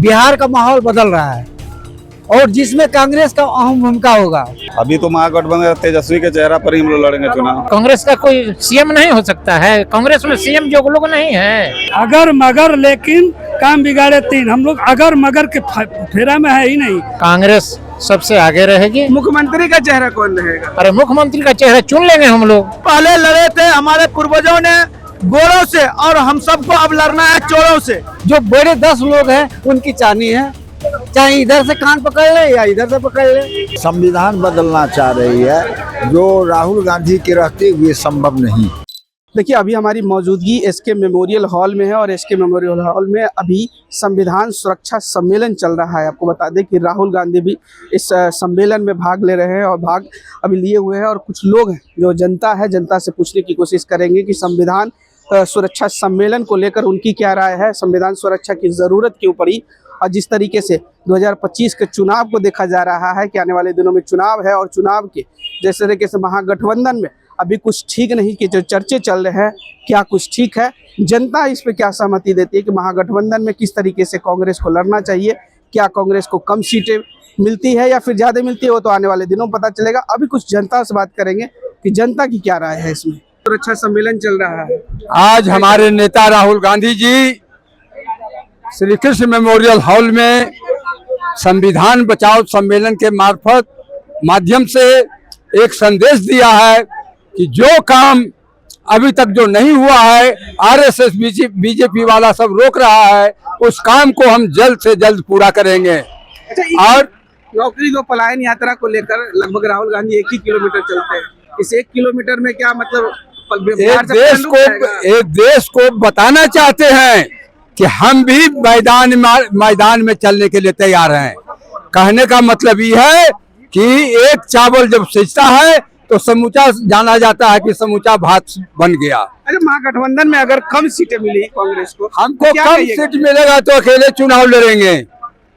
बिहार का माहौल बदल रहा है और जिसमें कांग्रेस का अहम भूमिका होगा। अभी तो महागठबंधन तेजस्वी के चेहरा पर ही हम लोग लड़ेंगे चुनाव। कांग्रेस का कोई सीएम नहीं हो सकता है, कांग्रेस में सीएम जो लोग नहीं है। अगर मगर लेकिन काम बिगाड़े तीन, हम लोग अगर मगर के फेरा में है ही नहीं। कांग्रेस सबसे आगे रहेगी। मुख्यमंत्री का चेहरा कौन रहेगा? अरे मुख्यमंत्री का चेहरा चुन लेंगे हम लोग। पहले लड़े थे हमारे पूर्वजों ने गोरों से, और हम सबको अब लड़ना है चोरों से। जो बड़े 10 लोग हैं उनकी चाहनी है, चाहे इधर से कान पकड़ ले या इधर से पकड़ ले। संविधान बदलना चाह रही है जो राहुल गांधी के रहते हुए संभव नहीं। देखिए, अभी हमारी मौजूदगी एसके मेमोरियल हॉल में है और एसके मेमोरियल हॉल में अभी संविधान सुरक्षा सम्मेलन चल रहा है। आपको बता दें कि राहुल गांधी भी इस सम्मेलन में भाग ले रहे हैं और भाग अभी लिए हुए हैं, और कुछ लोग हैं जो जनता है, जनता से पूछने की कोशिश करेंगे कि संविधान सुरक्षा सम्मेलन को लेकर उनकी क्या राय है, संविधान सुरक्षा की ज़रूरत के ऊपर ही। और जिस तरीके से 2025 के चुनाव को देखा जा रहा है कि आने वाले दिनों में चुनाव है, और चुनाव के जिस तरीके से महागठबंधन में अभी कुछ ठीक नहीं कि जो चर्चे चल रहे हैं, क्या कुछ ठीक है, जनता इस पे क्या सहमति देती है कि महागठबंधन में किस तरीके से कांग्रेस को लड़ना चाहिए, क्या कांग्रेस को कम सीटें मिलती है या फिर ज़्यादा मिलती है, वो तो आने वाले दिनों में पता चलेगा। अभी कुछ जनता से बात करेंगे कि जनता की क्या राय है इसमें। सुरक्षा सम्मेलन चल रहा है। आज हमारे नेता राहुल गांधी जी श्री कृष्ण मेमोरियल हॉल में संविधान बचाओ सम्मेलन के माध्यम से एक संदेश दिया है कि जो काम अभी तक जो नहीं हुआ है, आरएसएस बीजेपी वाला सब रोक रहा है, उस काम को हम जल्द से जल्द पूरा करेंगे। और नौकरी दो पलायन यात्रा को लेकर लगभग राहुल गांधी 1 ही किलोमीटर चलते हैं। इस 1 किलोमीटर में क्या मतलब एक देश को बताना चाहते हैं कि हम भी मैदान में चलने के लिए तैयार हैं। कहने का मतलब ये है कि एक चावल जब सिजता है तो समूचा जाना जाता है कि समूचा भात बन गया। अरे महागठबंधन में अगर कम सीटें मिली कांग्रेस को, हमको कम सीट मिलेगा तो अकेले चुनाव लड़ेंगे।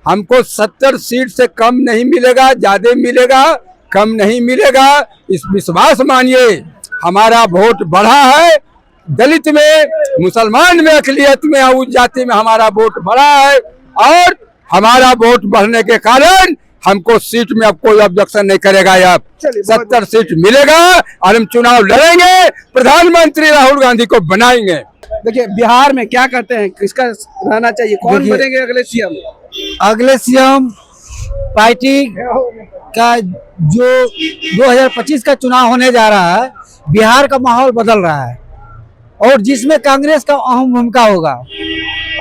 हमको 70 सीट से कम नहीं मिलेगा, ज्यादा मिलेगा, कम नहीं मिलेगा। इस विश्वास मानिए, हमारा वोट बढ़ा है। दलित में, मुसलमान में, अकलियत में, उस जाति में हमारा वोट बढ़ा है, और हमारा वोट बढ़ने के कारण हमको सीट में अब कोई ऑब्जेक्शन नहीं करेगा। अब 70 सीट मिलेगा और हम चुनाव लड़ेंगे, प्रधानमंत्री राहुल गांधी को बनाएंगे। देखिए, बिहार में क्या कहते हैं, किसका रहना चाहिए, कौन बनेंगे अगले सीएम? अगले सीएम पार्टी का जो 2025 का चुनाव होने जा रहा है, बिहार का माहौल बदल रहा है और जिसमें कांग्रेस का अहम भूमिका होगा।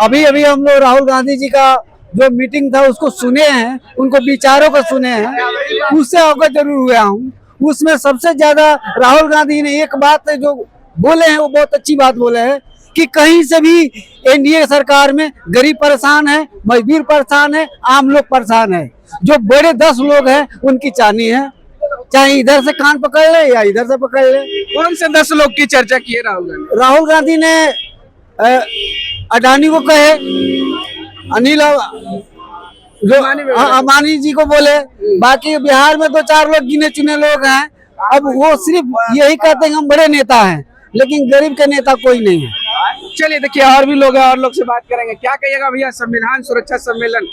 अभी हम लोग राहुल गांधी जी का जो मीटिंग था उसको सुने हैं, उनको विचारों को सुने हैं, उससे अवगत जरूर हुआ हूँ। उसमें सबसे ज्यादा राहुल गांधी ने एक बात जो बोले हैं, वो बहुत अच्छी बात बोले हैं कि कहीं से भी एनडीए सरकार में गरीब परेशान है, मजदूर परेशान है, आम लोग परेशान है। जो बड़े 10 लोग हैं उनकी चाहनी है, चाहे इधर से कान पकड़ ले या इधर से पकड़ ले। कौन से 10 लोग की चर्चा की है राहुल गांधी? राहुल गांधी ने अडानी को कहे, अनिल जो अंबानी जी को बोले, बाकी बिहार में 2-4 लोग गिने चुने लोग हैं। अब वो सिर्फ यही कहते हैं हम बड़े नेता हैं, लेकिन गरीब के नेता कोई नहीं है। चलिए, देखिए और भी लोग हैं, और लोग से बात करेंगे। क्या कहिएगा भैया, संविधान सुरक्षा सम्मेलन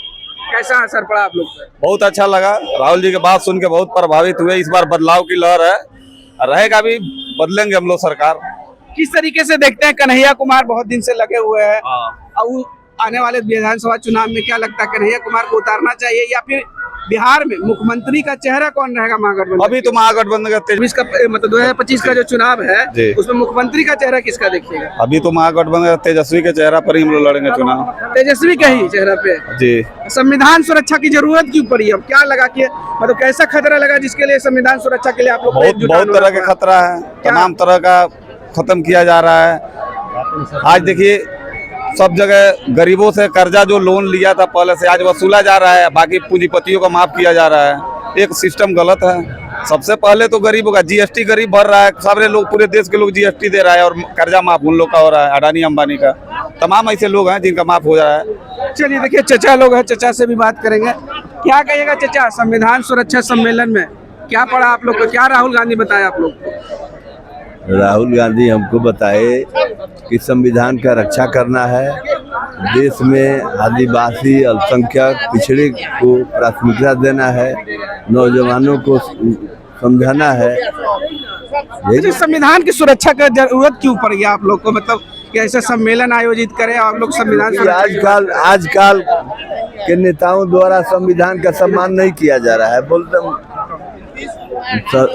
कैसा असर पड़ा आप लोग पे? बहुत अच्छा लगा, राहुल जी की बात सुन के बहुत प्रभावित हुए। इस बार बदलाव की लहर है, रहेगा भी, बदलेंगे हम लोग सरकार। किस तरीके से देखते हैं, कन्हैया कुमार बहुत दिन से लगे हुए हैं, अब आने वाले विधानसभा चुनाव में क्या लगता है, कन्हैया कुमार को उतारना चाहिए या फिर बिहार में मुख्यमंत्री का चेहरा कौन रहेगा महागठबंधन? अभी तो महागठबंधन का मतलब 2025 का जो चुनाव है उसमें मुख्यमंत्री का चेहरा किसका देखिएगा? अभी तो महागठबंधन तेजस्वी के चेहरा पर ही हम लोग लड़ेंगे चुनाव। तेजस्वी का ही चेहरा पे जी। संविधान सुरक्षा की जरूरत क्यों पड़ी? अब क्या लगा कि मतलब कैसा खतरा लगा जिसके लिए संविधान सुरक्षा के लिए आप लोग बहुत तरह का खतरा है, तमाम तरह का खत्म किया जा रहा है। आज देखिए, सब जगह गरीबों से कर्जा जो लोन लिया था पहले से आज वसूला जा रहा है, बाकी पूंजीपतियों को माफ किया जा रहा है। एक सिस्टम गलत है। सबसे पहले तो गरीबों का जीएसटी गरीब भर रहा है, सारे लोग, पूरे देश के लोग जीएसटी दे रहा है, और कर्जा माफ उन लोग का हो रहा है, अडानी अंबानी का। तमाम ऐसे लोग हैं जिनका माफ हो रहा है। चलिए, देखिए चचा लोग हैं, चचा से भी बात करेंगे। क्या कहिएगा चचा, संविधान सुरक्षा सम्मेलन में क्या पढ़ा आप लोग को, क्या राहुल गांधी बताया आप लोग को? राहुल गांधी हमको बताए कि संविधान का रक्षा करना है देश में आदिवासी, अल्पसंख्यक, पिछड़े को प्राथमिकता देना है, नौजवानों को समझाना है। अच्छा, संविधान की सुरक्षा का जरूरत क्यों पड़ गया आप लोग को, मतलब कि ऐसा सम्मेलन आयोजित करें आप लोग संविधान सुरक्षा आजकल के नेताओं द्वारा संविधान का सम्मान नहीं किया जा रहा है। बोलते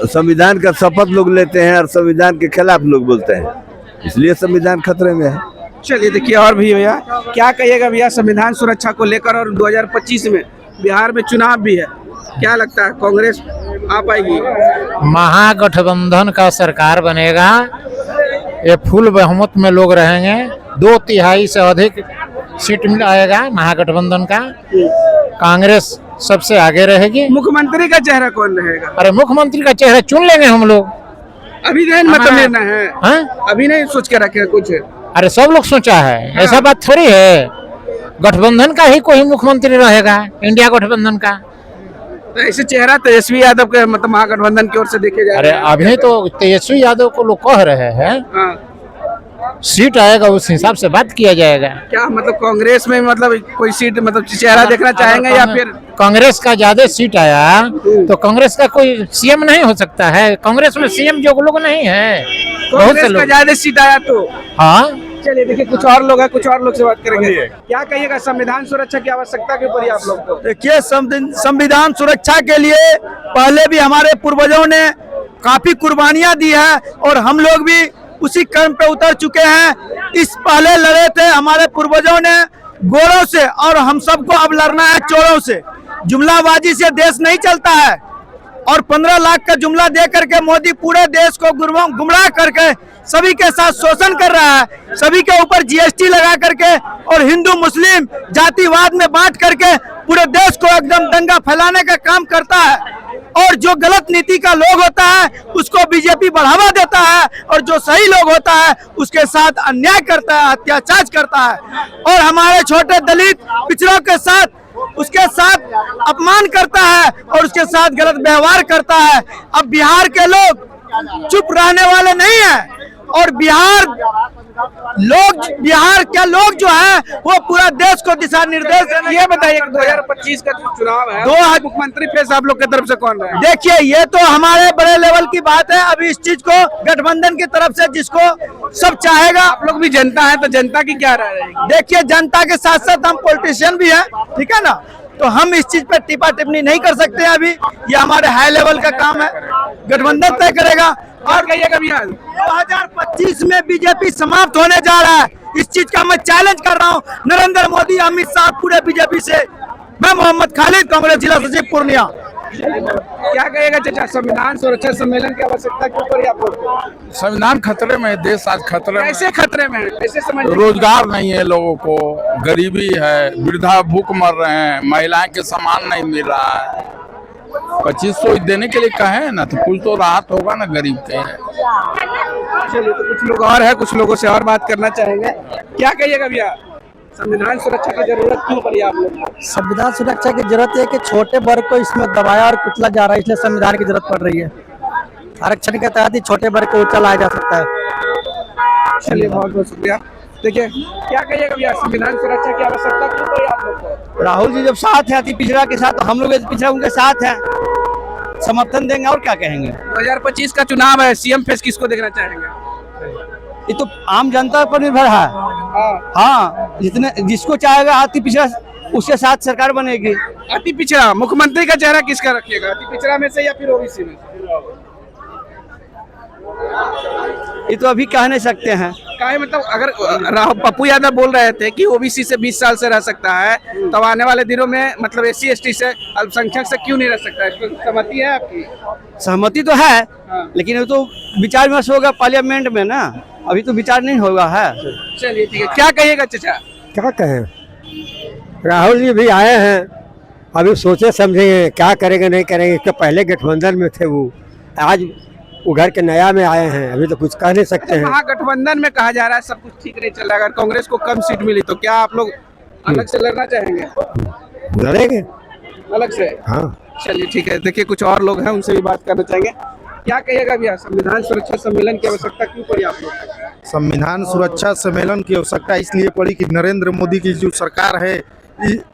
संविधान का शपथ लोग लेते हैं और संविधान के खिलाफ लोग बोलते हैं, इसलिए संविधान खतरे में है। चलिए देखिए और भी भैया क्या कहिएगा भैया संविधान सुरक्षा को लेकर, और 2025 में बिहार में चुनाव भी है, क्या लगता है कांग्रेस आ पाएगी? महागठबंधन का सरकार बनेगा, ये फुल बहुमत में लोग रहेंगे, 2/3 से अधिक सीट मिल आएगा महागठबंधन का, कांग्रेस सबसे आगे रहेगी। मुख्यमंत्री का चेहरा कौन रहेगा? अरे मुख्यमंत्री का चेहरा चुन लेंगे हम लोग, अभी नहीं मतलब लेना है, हाँ? अभी नहीं सोच के रखे कुछ? अरे सब लोग सोचा है, ऐसा बात थोड़ी है, गठबंधन का ही कोई मुख्यमंत्री रहेगा, इंडिया गठबंधन का। तो ऐसे चेहरा तेजस्वी यादव के मतलब महागठबंधन की ओर से देखे जाए। अरे अभी तो तेजस्वी यादव को लोग कह रहे हैं, सीट आएगा उस हिसाब से बात किया जाएगा। क्या मतलब कांग्रेस में मतलब कोई सीट मतलब चेहरा देखना चाहेंगे या फिर कांग्रेस का ज्यादा सीट आया तो कांग्रेस का कोई सीएम नहीं हो सकता है? कांग्रेस में सीएम जो लोग नहीं है, बहुत से कांग्रेस का लोग। ज्यादा सीट आया तो हाँ, चलिए देखिए कुछ और लोग हैं, कुछ और लोग से बात करेंगे। क्या कहिएगा संविधान सुरक्षा की आवश्यकता क्यों पड़ी आप लोग को? देखिए संविधान सुरक्षा के लिए पहले भी हमारे पूर्वजों ने काफी कुर्बानियां दी है और हम लोग भी उसी कर्म पे उतर चुके हैं। इस पहले लड़े थे हमारे पूर्वजों ने गोरों से, और हम सबको अब लड़ना है चोरों से। जुमलाबाजी से देश नहीं चलता है, और 15 लाख का जुमला दे करके मोदी पूरे देश को गुमराह करके सभी के साथ शोषण कर रहा है, सभी के ऊपर जीएसटी लगा करके और हिंदू मुस्लिम जातिवाद में बांट करके पूरे देश को एकदम दंगा फैलाने का काम करता है। और जो गलत नीति का लोग होता है उसको बीजेपी बढ़ावा देता है, और जो सही लोग होता है उसके साथ अन्याय करता है, अत्याचार करता है, और हमारे छोटे दलित पिछड़ों के साथ उसके साथ अपमान करता है और उसके साथ गलत व्यवहार करता है। अब बिहार के लोग चुप रहने वाले नहीं है, और बिहार के लोग जो है वो पूरा देश को दिशा निर्देश। ये बताइए 2025 का जो चुनाव है मुख्यमंत्री फेस आप लोग की तरफ से कौन है? देखिए ये तो हमारे बड़े लेवल की बात है, अभी इस चीज को गठबंधन की तरफ से जिसको सब चाहेगा। आप लोग भी जनता है तो जनता की क्या राय रहेगी? देखिए जनता के साथ साथ हम पॉलिटिशियन भी हैं, ठीक है ना, तो हम इस चीज पे टिप्पा टिप्पणी नहीं कर सकते हैं अभी, ये हमारे हाई लेवल का काम है, गठबंधन तय करेगा। और कहिएगा भैया 2025 में बीजेपी समाप्त होने जा रहा है, इस चीज का मैं चैलेंज कर रहा हूँ नरेंद्र मोदी, अमित शाह, पूरे बीजेपी से। मैं मोहम्मद खालिद, कांग्रेस जिला सचिव पूर्णिया। क्या कहेगा चाचा संविधान सुरक्षा सम्मेलन की आवश्यकता क्यों पड़ी आप लोग को? संविधान खतरे में है, देश आज खतरे में। कैसे खतरे में है? कैसे समझ? रोजगार नहीं है लोगों को, गरीबी है, वृद्धा भूख मर रहे हैं, महिलाएं के सामान नहीं मिल रहा है। 2500 देने के लिए कहे ना तो कुछ तो राहत होगा ना गरीब के। चलिए तो कुछ लोग और है, कुछ लोगों से और बात करना चाहेंगे। क्या कहिएगा भैया संविधान सुरक्षा की जरूरत क्यों पड़ी आप लोग को? संविधान सुरक्षा की जरूरत है कि छोटे वर्ग को इसमें दबाया और कुचला जा रहा है, इसलिए संविधान की जरूरत पड़ रही है। आरक्षण के तहत ही छोटे वर्ग को ऊंचा लाया जा सकता है। चलिए बहुत बहुत शुक्रिया। देखिए क्या कहिएगा भैया संविधान सुरक्षा की आवश्यकता क्यों पड़ी आप लोग को? राहुल जी जब साथ है अति पिछड़ा के साथ, हम लोग पिछड़ा उनके साथ हैं, समर्थन देंगे और क्या कहेंगे। 2025 का चुनाव है, सीएम फेस किसको देखना चाहेंगे? ये तो आम जनता पर निर्भर है। हाँ, जिसको चाहेगा अति पिछड़ा उसके साथ सरकार बनेगी। अति पिछड़ा मुख्यमंत्री का चेहरा किसका रखिएगा, अति पिछड़ा में से या फिर ओबीसी में? ये तो अभी कह नहीं सकते हैं। काहे मतलब अगर पप्पू यादव बोल रहे थे कि ओबीसी से 20 साल से रह सकता है, तो आने वाले दिनों में मतलब SC ST से अल्पसंख्यक से क्यों नहीं रह सकता है? इस पर सहमति है आपकी? सहमति तो है, लेकिन वो तो विचार विमर्श होगा पार्लियामेंट में ना, अभी तो विचार नहीं होगा है। चलिए ठीक है, क्या कहिएगा चाचा? क्या कहें, राहुल जी भी आए हैं, अभी सोचे समझेंगे क्या करेंगे नहीं करेंगे। इसके पहले गठबंधन में थे वो, आज उघर के नया में आए हैं, अभी तो कुछ कह नहीं सकते हैं। महागठबंधन में कहा जा रहा है सब कुछ ठीक नहीं चल रहा है, अगर कांग्रेस को कम सीट मिली तो क्या आप लोग अलग से लड़ना चाहेंगे? लड़ेंगे अलग से? हाँ। चलिए ठीक है, देखिए कुछ और लोग हैं उनसे भी बात करना चाहेंगे। क्या कहिएगा भैया संविधान सुरक्षा सम्मेलन की आवश्यकता क्यों पड़ी आप लोग? संविधान सुरक्षा सम्मेलन की आवश्यकता इसलिए पड़ी कि नरेंद्र मोदी की जो सरकार है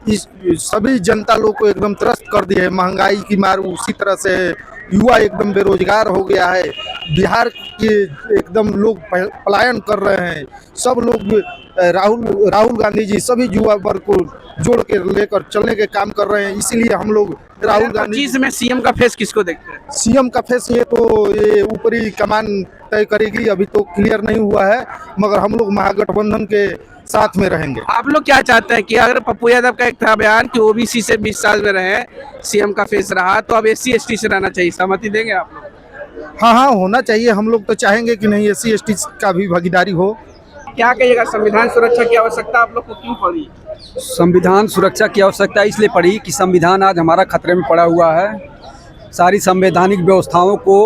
इस सभी जनता लोग को एकदम त्रस्त कर दी है। महंगाई की मार उसी तरह से है, युवा एकदम बेरोजगार हो गया है, बिहार के एकदम लोग पलायन कर रहे हैं। सब लोग राहुल गांधी जी सभी युवा वर्ग को जोड़ के लेकर चलने के काम कर रहे हैं। इसीलिए हम लोग राहुल गांधी में सीएम का फेस किसको देखते हैं? सीएम का फेस ये ऊपरी कमान तय करेगी, अभी तो क्लियर नहीं हुआ है, मगर हम लोग महागठबंधन के साथ में रहेंगे। आप लोग क्या चाहते हैं कि अगर पप्पू यादव का एक था बयान कि ओबीसी से 20 साल में रहे, सीएम का फेस रहा, तो अब SC ST से रहना चाहिए, सहमति देंगे आप लोग? हाँ, होना चाहिए। हम लोग तो चाहेंगे कि नहीं SC ST का भी भागीदारी हो। क्या कहिएगा, संविधान सुरक्षा की आवश्यकता आप लोग को क्यों पड़ी? संविधान सुरक्षा की आवश्यकता इसलिए पड़ी कि संविधान आज हमारा खतरे में पड़ा हुआ है। सारी संवैधानिक व्यवस्थाओं को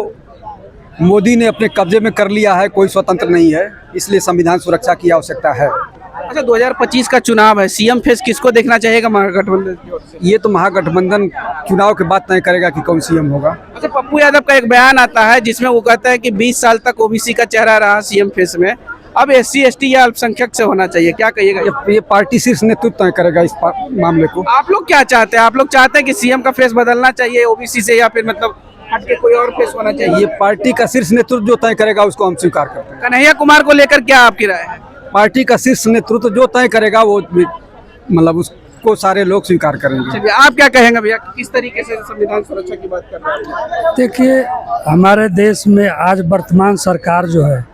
मोदी ने अपने कब्जे में कर लिया है, कोई स्वतंत्र नहीं है, इसलिए संविधान सुरक्षा की आवश्यकता है। अच्छा, 2025 का चुनाव है, सीएम फेस किसको देखना चाहेगा महागठबंधन की ओर से? ये तो महागठबंधन चुनाव के बाद तय करेगा कि कौन सीएम होगा। अच्छा, पप्पू यादव का एक बयान आता है जिसमें वो कहता है कि 20 साल तक ओबीसी का चेहरा रहा सीएम फेस में, अब SC ST या अल्पसंख्यक से होना चाहिए, क्या कहिएगा? ये पार्टी शीर्ष नेतृत्व तय करेगा इस मामले को। आप लोग क्या चाहते हैं? आप लोग चाहते हैं कि सीएम का फेस बदलना चाहिए ओबीसी से, या फिर मतलब हट के कोई और फेस होना चाहिए? ये पार्टी का शीर्ष नेतृत्व जो तय करेगा उसको हम स्वीकार करते हैं। कन्हैया कुमार को लेकर क्या आपकी राय है? पार्टी का शीर्ष नेतृत्व जो तय करेगा वो मतलब उसको सारे लोग स्वीकार करेंगे। चलिए, आप क्या कहेंगे भैया, किस तरीके से संविधान सुरक्षा की बात कर रहे हैं? देखिए, हमारे देश में आज वर्तमान सरकार जो है,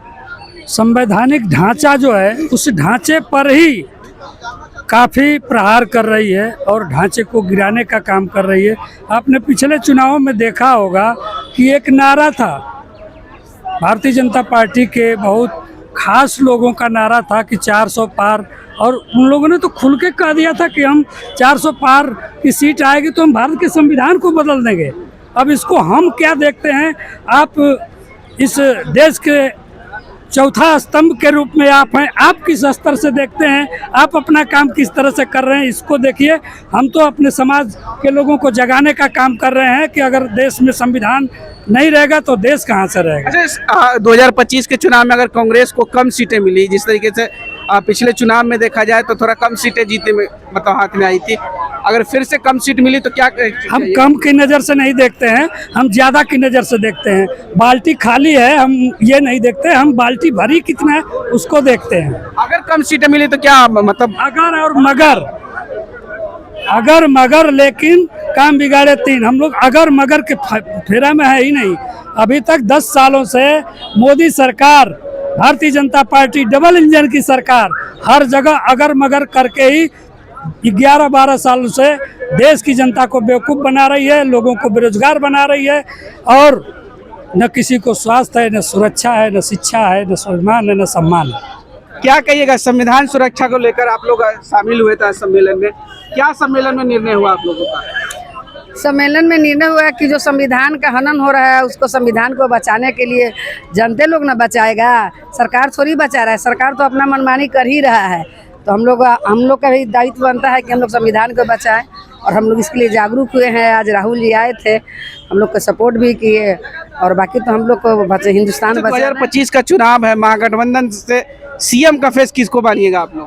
संवैधानिक ढांचा जो है उस ढांचे पर ही काफ़ी प्रहार कर रही है और ढांचे को गिराने का काम कर रही है। आपने पिछले चुनावों में देखा होगा कि एक नारा था भारतीय जनता पार्टी के बहुत खास लोगों का नारा था कि 400 पार, और उन लोगों ने तो खुल के कह दिया था कि हम 400 पार की सीट आएगी तो हम भारत के संविधान को बदल देंगे। अब इसको हम क्या देखते हैं, आप इस देश के चौथा स्तंभ के रूप में आप हैं, आप किस स्तर से देखते हैं, आप अपना काम किस तरह से कर रहे हैं, इसको देखिए। हम तो अपने समाज के लोगों को जगाने का काम कर रहे हैं कि अगर देश में संविधान नहीं रहेगा तो देश कहाँ से रहेगा। अच्छा, 2025 के चुनाव में अगर कांग्रेस को कम सीटें मिली, जिस तरीके से पिछले चुनाव में देखा जाए तो थोड़ा कम सीटें जीते में मतलब हाथ में आई थी, अगर फिर से कम सीट मिली तो क्या हम कम की नज़र से नहीं देखते हैं, हम ज़्यादा की नज़र से देखते हैं। बाल्टी खाली है हम ये नहीं देखते, हम बाल्टी भरी कितना है उसको देखते हैं। अगर कम सीटें मिली तो क्या मतलब? अगर और मगर, अगर मगर लेकिन काम बिगाड़े तीन। हम लोग अगर मगर के फेरा में है ही नहीं। अभी तक 10 सालों से मोदी सरकार, Bharatiya Janata party double engine की सरकार हर जगह अगर मगर करके ही 11-12 सालों से देश की जनता को बेवकूफ़ बना रही है, लोगों को बेरोजगार बना रही है, और न किसी को स्वास्थ्य है, न सुरक्षा है, न शिक्षा है, न सम्मान है, न सम्मान है। क्या कहिएगा, संविधान सुरक्षा को लेकर आप लोग शामिल हुए थे सम्मेलन में, क्या सम्मेलन में निर्णय हुआ आप लोगों का? सम्मेलन में निर्णय हुआ कि जो संविधान का हनन हो रहा है उसको, संविधान को बचाने के लिए जनते लोग न बचाएगा, सरकार थोड़ी बचा रहा है। सरकार तो अपना मनमानी कर ही रहा है। तो हम लोग का भी दायित्व बनता है कि हम लोग संविधान को बचाएं, और हम लोग इसके लिए जागरूक हुए हैं। आज राहुल जी आए थे, हम लोग को सपोर्ट भी किए, और बाकी तो हम लोग को हिंदुस्तान 2025 का चुनाव है, महागठबंधन से सीएम का फेस किसको मानिएगा आप लोग?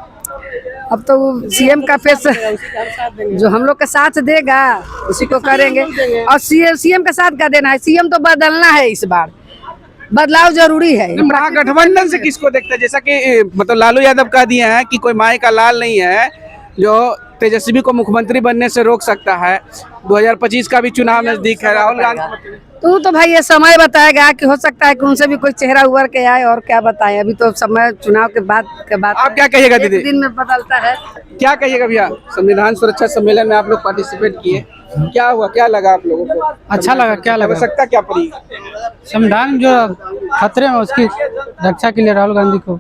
अब तो सीएम का फेस जो हम लोग का साथ देगा उसी को करेंगे। और सीएम का साथ का देना है, सीएम तो बदलना है, इस बार बदलाव जरूरी है। महागठबंधन से किसको देखते हैं? जैसा कि मतलब लालू यादव कह दिए हैं कि कोई माई का लाल नहीं है जो तेजस्वी को मुख्यमंत्री बनने से रोक सकता है। 2025 का भी चुनाव नजदीक है, राहुल गांधी तो भाई ये समय बताएगा कि हो सकता है कि उनसे भी कोई चेहरा उभर के आए, और क्या बताएं, अभी तो समय चुनाव के बाद आप क्या कहिएगा दीदी? दिन में बदलता है। क्या कहिएगा भैया, संविधान सुरक्षा सम्मेलन में आप लोग पार्टिसिपेट किए, क्या हुआ, क्या लगा आप लोगों को? अच्छा लगा। क्या लगा? आवश्यकता क्या पड़ी? संविधान जो खतरे में, उसकी रक्षा के लिए राहुल गांधी को।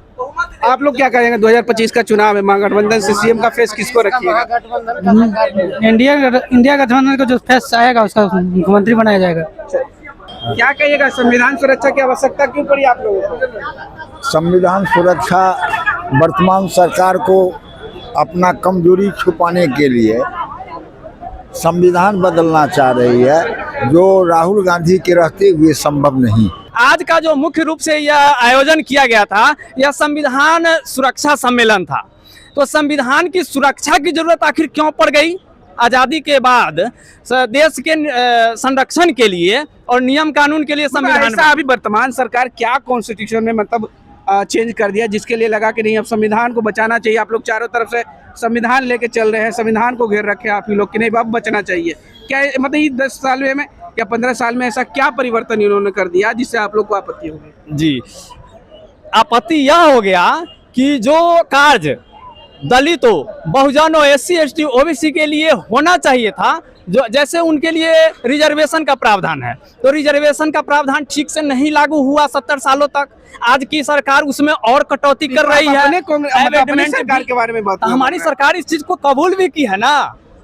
आप लोग क्या कहेंगे, 2025 का चुनाव है, महागठबंधन से सीएम का फेस किसको रखिएगा? इंडिया गठबंधन का जो फेस आएगा उसका मुख्यमंत्री बनाया जाएगा। क्या कहिएगा, संविधान सुरक्षा की आवश्यकता क्यों पड़ी आप लोगों को? संविधान सुरक्षा वर्तमान सरकार को अपना कमजोरी छुपाने के लिए संविधान बदलना चाह रही है, जो राहुल गांधी के रहते हुए संभव नहीं। आज का जो मुख्य रूप से यह आयोजन किया गया था, यह संविधान सुरक्षा सम्मेलन था। तो संविधान की सुरक्षा की जरूरत आखिर क्यों पड़ गई? आज़ादी के बाद देश के संरक्षण के लिए और नियम कानून के लिए संविधान। ऐसा अभी वर्तमान सरकार क्या कॉन्स्टिट्यूशन में मतलब चेंज कर दिया जिसके लिए लगा कि नहीं अब संविधान को बचाना चाहिए? आप लोग चारों तरफ से संविधान लेके चल रहे हैं, संविधान को घेर रखे आप ही लोग कि नहीं अब बचना चाहिए। क्या मतलब ये 10 साल में या 15 साल में ऐसा क्या परिवर्तन इन्होंने कर दिया जिससे आप लोग को आपत्ति हो गई? जी, आपत्ति यह हो गया कि जो कार्य दलितों, बहुजनों, SC ST OBC के लिए होना चाहिए था, जो जैसे उनके लिए रिजर्वेशन का प्रावधान है, तो रिजर्वेशन का प्रावधान ठीक से नहीं लागू हुआ 70 सालों तक। आज की सरकार उसमें और कटौती कर रही है। अपने सरकार के बारे में बात, हमारी सरकार इस चीज को कबूल भी की है ना,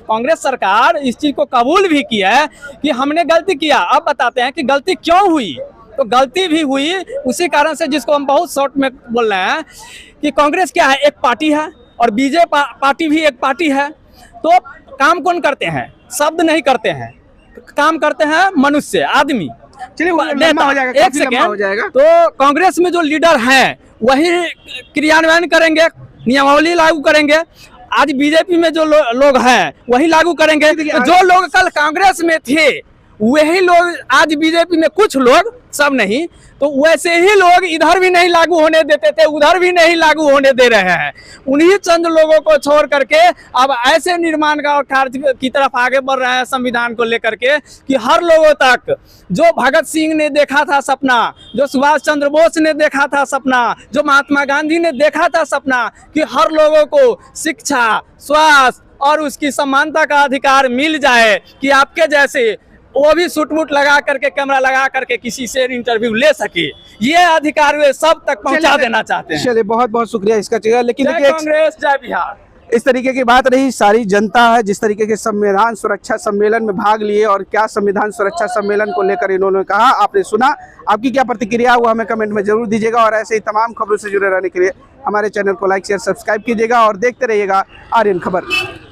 कांग्रेस सरकार इस चीज को कबूल भी किया है कि हमने गलती किया। अब बताते हैं कि गलती क्यों हुई। तो गलती भी हुई उसी कारण से, जिसको हम बहुत शॉर्ट में बोल रहे हैं कि कांग्रेस क्या है, एक पार्टी है और बीजेपी पार्टी भी एक पार्टी है। तो काम कौन करते हैं? शब्द नहीं करते हैं, काम करते हैं मनुष्य, आदमी। चलिए एक सेकेंड, तो कांग्रेस में जो लीडर हैं वही क्रियान्वयन करेंगे, नियमावली लागू करेंगे। आज बीजेपी में जो लोग हैं वही लागू करेंगे। जो लोग कल कांग्रेस में थे वही लोग आज बीजेपी में, कुछ लोग, सब नहीं, तो वैसे ही लोग इधर भी नहीं लागू होने देते थे, उधर भी नहीं लागू होने दे रहे हैं। उन्हीं चंद लोगों को छोड़ करके अब ऐसे निर्माण का कार्य की तरफ आगे बढ़ रहे हैं संविधान को लेकर के कि हर लोगों तक, जो भगत सिंह ने देखा था सपना, जो सुभाष चंद्र बोस ने देखा था सपना, जो महात्मा गांधी ने देखा था सपना कि हर लोगों को शिक्षा, स्वास्थ्य और उसकी समानता का अधिकार मिल जाए, कि आपके जैसे वो भी सूट-बूट लगा करके, कैमरा लगा करके किसी से इंटरव्यू ले सके, ये अधिकार वे सब तक पहुंचा देना चाहते हैं। चलिए, बहुत बहुत शुक्रिया इसका चीज़। लेकिन जय कांग्रेस, जय बिहार। इस तरीके की बात रही, सारी जनता है जिस तरीके के संविधान सुरक्षा सम्मेलन में भाग लिए और क्या संविधान सुरक्षा सम्मेलन को लेकर इन्होंने कहा, आपने सुना। आपकी क्या प्रतिक्रिया हुआ हमें कमेंट में जरूर दीजिएगा और ऐसे ही तमाम खबरों से जुड़े रहने के लिए हमारे चैनल को लाइक शेयर सब्सक्राइब कीजिएगा और देखते रहिएगा आर्यन खबर।